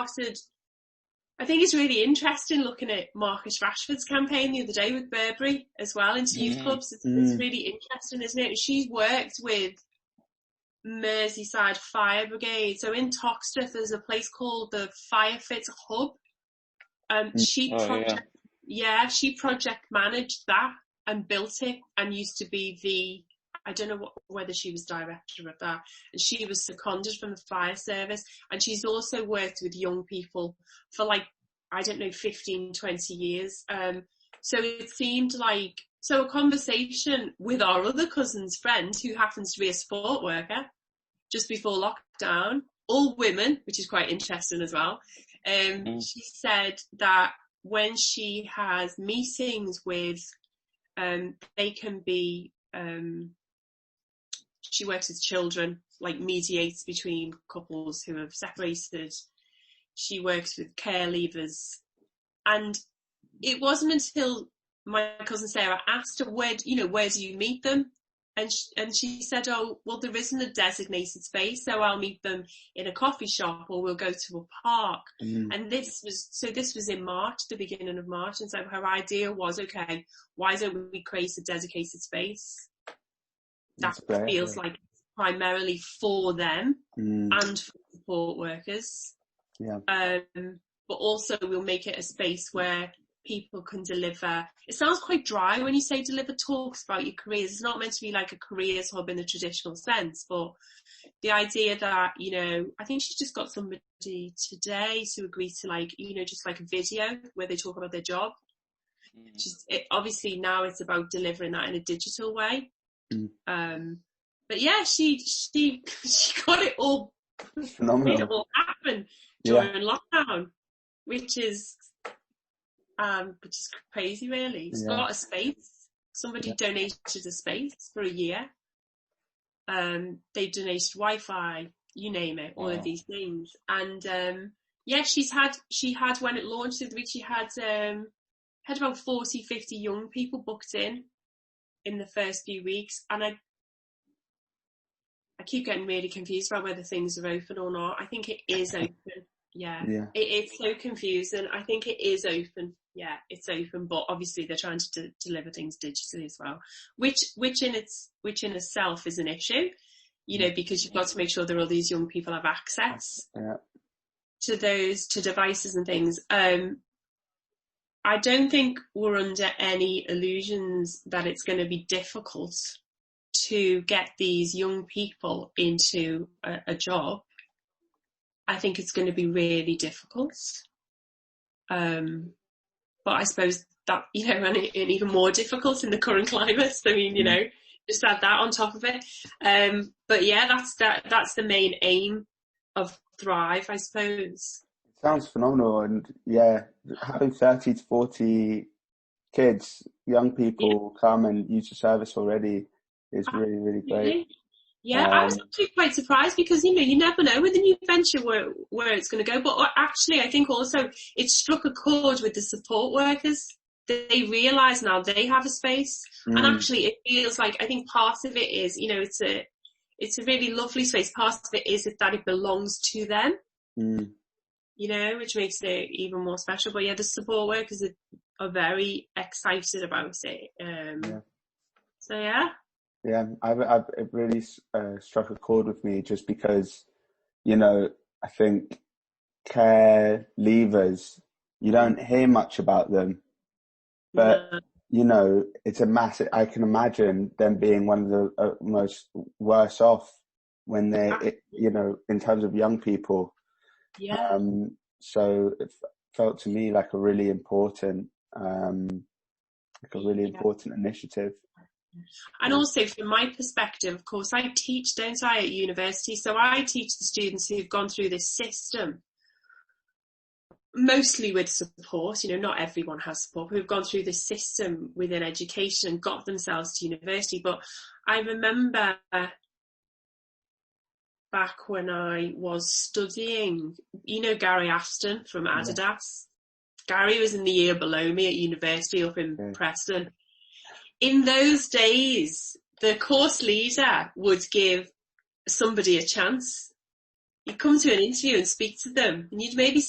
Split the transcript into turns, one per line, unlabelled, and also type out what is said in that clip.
started, I think it's really interesting looking at Marcus Rashford's campaign the other day with Burberry as well into youth clubs. It's really interesting, isn't it? She's worked with Merseyside Fire Brigade. So in Toxteth, there's a place called the Firefit Hub. She project managed that and built it, and used to be I don't know whether she was director of that, and she was seconded from the fire service, and she's also worked with young people for 15, 20 years. So it seemed like, a conversation with our other cousin's friend, who happens to be a support worker, just before lockdown, all women, which is quite interesting as well. She said that when she has meetings with, they can be, she works with children, mediates between couples who have separated. She works with care leavers. And it wasn't until my cousin Sarah asked her, where do you meet them? And she said, oh, well, there isn't a designated space, so I'll meet them in a coffee shop, or we'll go to a park. And this was in March, the beginning of March. And so her idea was, okay, why don't we create a dedicated space that feels like it's primarily for them and for support workers. Yeah. But also we'll make it a space where people can deliver. It sounds quite dry when you say deliver talks about your careers. It's not meant to be like a careers hub in the traditional sense, but the idea that, I think she's just got somebody today to agree to just like a video where they talk about their job. Obviously now it's about delivering that in a digital way. But yeah, she got it all phenomenal. Made it all happen during lockdown, which is crazy, really. It's got a space. Somebody donated a space for a year. They donated Wi-Fi, you name it, all of these things. And she had when it launched the week, she had about 40, 50 young people booked in the first few weeks, and I keep getting really confused about whether things are open or not. I think it is open. It's so confusing. I think it is open. Yeah, it's open, but obviously they're trying to deliver things digitally as well, which in itself is an issue, because you've got to make sure that all these young people have access to devices and things. I don't think we're under any illusions that it's going to be difficult to get these young people into a job. I think it's going to be really difficult. But I suppose that, and even more difficult in the current climate. I mean, just add that on top of it. But yeah, that's the main aim of Thrive, I suppose.
Sounds phenomenal. And having 30 to 40 kids, young people come and use the service already is really, really great.
Yeah, I was actually quite surprised because, you never know with a new venture where it's going to go. But actually, I think also it struck a chord with the support workers. They realise now they have a space. And actually it feels like, I think part of it is, it's a really lovely space. Part of it is that it belongs to them, which makes it even more special. But yeah, the support workers are very excited about it. So yeah.
Yeah, it really struck a chord with me just because, I think care leavers, you don't hear much about them, but, it's a massive, I can imagine them being one of the most worse off when in terms of young people. Yeah. So it felt to me like a really important, initiative.
And also from my perspective, of course, I teach, don't I, at university? So I teach the students who've gone through this system, mostly with support, not everyone has support, who've gone through this system within education and got themselves to university. But I remember back when I was studying, Gary Aston from Adidas. Gary was in the year below me at university up in Preston. In those days, the course leader would give somebody a chance. You'd come to an interview and speak to them, and you'd maybe